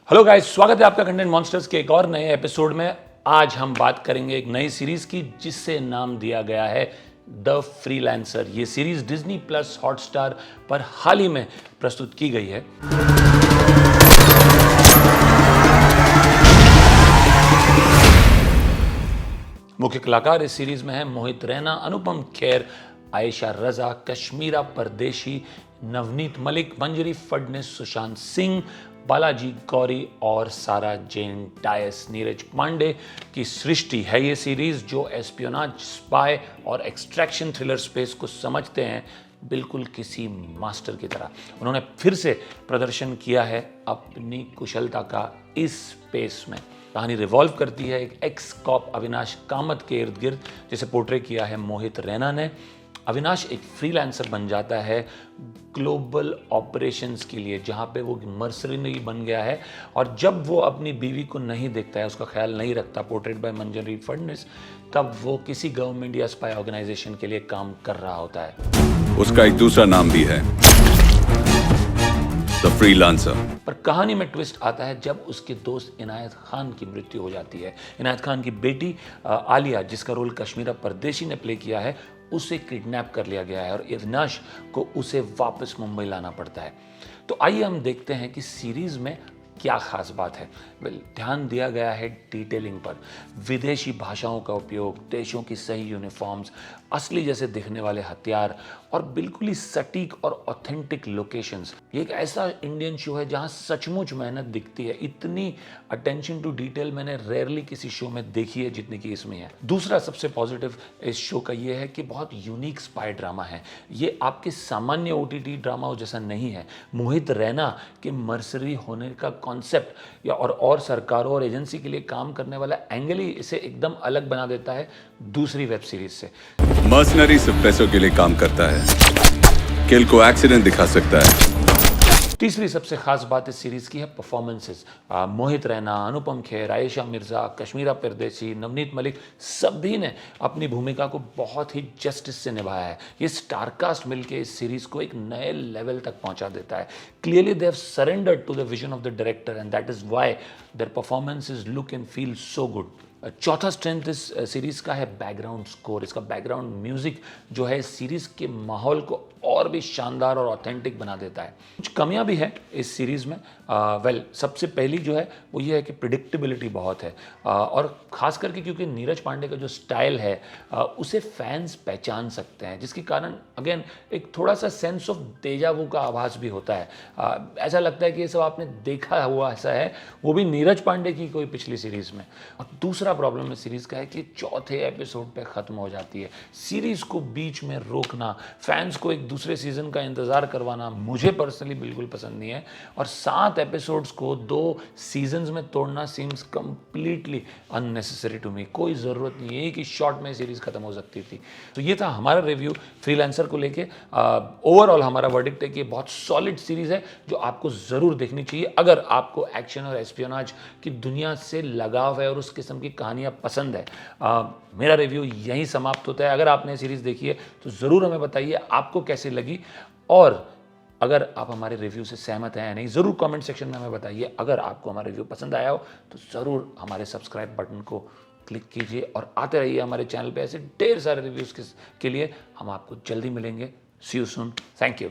Hello guys, स्वागत है आपका कंटेंट मॉन्स्टर्स के एक और नए एपिसोड में। आज हम बात करेंगे एक नई सीरीज की जिससे नाम दिया गया है द फ्रीलांसर। ये सीरीज डिज्नी प्लस हॉटस्टार पर हाल ही में प्रस्तुत की गई है। मुख्य कलाकार इस सीरीज में हैं मोहित रैना, अनुपम खेर, आयशा रजा, कश्मीरा परदेशी, नवनीत मलिक, मंजरी फडनिस, सुशांत सिंह, बालाजी गौरी और सारा जेन डायस। नीरज पांडे की सृष्टि है ये सीरीज जो एस्पियोनाज, स्पाई और एक्सट्रैक्शन थ्रिलर स्पेस को समझते हैं बिल्कुल किसी मास्टर की तरह। उन्होंने फिर से प्रदर्शन किया है अपनी कुशलता का इस स्पेस में। कहानी रिवॉल्व करती है एक एक्स कॉप अविनाश कामत के इर्द गिर्द, जिसे पोर्ट्रे किया है मोहित रैना ने। अविनाश एक फ्रीलांसर बन जाता है ग्लोबल ऑपरेशंस के लिए, जहाँ पे वो मर्सनरी बन गया है। और जब वो अपनी बीवी को नहीं देखता है, उसका ख्याल नहीं रखता, पोर्ट्रेट बाय मंजरी फडनिस, तब वो किसी गवर्नमेंट या स्पाई ऑर्गेनाइजेशन के लिए काम कर रहा होता है। उसका एक दूसरा नाम भी है, द फ्रीलांसर। पर कहानी में ट्विस्ट आता है जब उसके दोस्त इनायत खान की मृत्यु हो जाती है। इनायत खान की बेटी आलिया, जिसका रोल कश्मीरा परदेशी ने प्ले किया है, उसे किडनैप कर लिया गया है और अविनाश को उसे वापस मुंबई लाना पड़ता है। तो आइए हम देखते हैं कि सीरीज में क्या खास बात है। ध्यान दिया गया है डिटेलिंग पर, विदेशी भाषाओं का उपयोग, देशों की सही यूनिफॉर्म्स, असली जैसे दिखने वाले हथियार और बिल्कुल ही सटीक और ऑथेंटिक लोकेशंस। ये एक ऐसा इंडियन शो है जहां सचमुच मेहनत दिखती है। इतनी अटेंशन टू डिटेल मैंने रेयरली किसी शो में देखी है जितनी की इसमें है। दूसरा सबसे पॉजिटिव इस शो का ये है कि बहुत यूनिक स्पाई ड्रामा है। ये आपके सामान्य ओटीटी ड्रामा जैसा नहीं है। मोहित रैना के मर्सनरी होने का कॉन्सेप्ट या और सरकारों और एजेंसी के लिए काम करने वाला एंगल ही इसे एकदम अलग बना देता है दूसरी वेब सीरीज से। मर्सनरी सिर्फ पैसों के लिए काम करता है, किल को एक्सीडेंट दिखा सकता है। तीसरी सबसे खास बात इस सीरीज की है परफॉर्मेंसेस। मोहित रैना, अनुपम खेर, आयशा मिर्जा, कश्मीरा परदेशी, नवनीत मलिक, सभी ने अपनी भूमिका को बहुत ही जस्टिस से निभाया है। ये स्टारकास्ट मिलके इस सीरीज को एक नए लेवल तक पहुंचा देता है। Clearly they have surrendered to the vision of the director and that is why their performances look and feel so good. चौथा स्ट्रेंथ इस सीरीज का है बैकग्राउंड स्कोर। इसका बैकग्राउंड म्यूजिक जो है इस सीरीज के माहौल को और भी शानदार और ऑथेंटिक बना देता है। कुछ कमियां भी है इस सीरीज में। सबसे पहली जो है वो ये है कि प्रिडिक्टेबिलिटी बहुत है, और खास करके क्योंकि नीरज पांडे का जो स्टाइल है उसे फैंस पहचान सकते हैं, जिसके कारण अगेन एक थोड़ा सा सेंस ऑफ डेजावू का आभास भी होता है। ऐसा लगता है कि ये सब आपने देखा हुआ ऐसा है, वो भी नीरज पांडे की कोई पिछली सीरीज में। और दूसरा प्रॉब्लम इस सीरीज का है कि चौथे एपिसोड पे खत्म हो जाती है। सीरीज को बीच में रोकना, फैंस को एक दूसरे सीजन का इंतजार करवाना मुझे पर्सनली बिल्कुल पसंद नहीं है। और 7 एपिसोड्स को 2 सीजन्स में तोड़ना seems completely unnecessary to me. कोई ज़रूरत नहीं है, एक ही शॉट में सीरीज खत्म हो सकती थी। तो ये था हमारा रिव्यू फ्रीलांसर को लेके। ओवरऑल हमारा वर्डिक्ट है कि बहुत सॉलिड सीरीज है जो आपको ज़रूर देखनी चाहिए अगर आपको एक्शन और एस्पियोनाज की दुनिया से लगाव है और उस किस्म की कहानियाँ पसंद है। मेरा रिव्यू यहीं समाप्त होता है। अगर आपने सीरीज़ देखी है तो ज़रूर हमें बताइए आपको कैसी लगी, और अगर आप हमारे रिव्यू से सहमत हैं या नहीं ज़रूर कमेंट सेक्शन में हमें बताइए। अगर आपको हमारा रिव्यू पसंद आया हो तो ज़रूर हमारे सब्सक्राइब बटन को क्लिक कीजिए और आते रहिए हमारे चैनल पे ऐसे ढेर सारे रिव्यूज़ के लिए। हम आपको जल्दी मिलेंगे। सी यू सून। Thank you.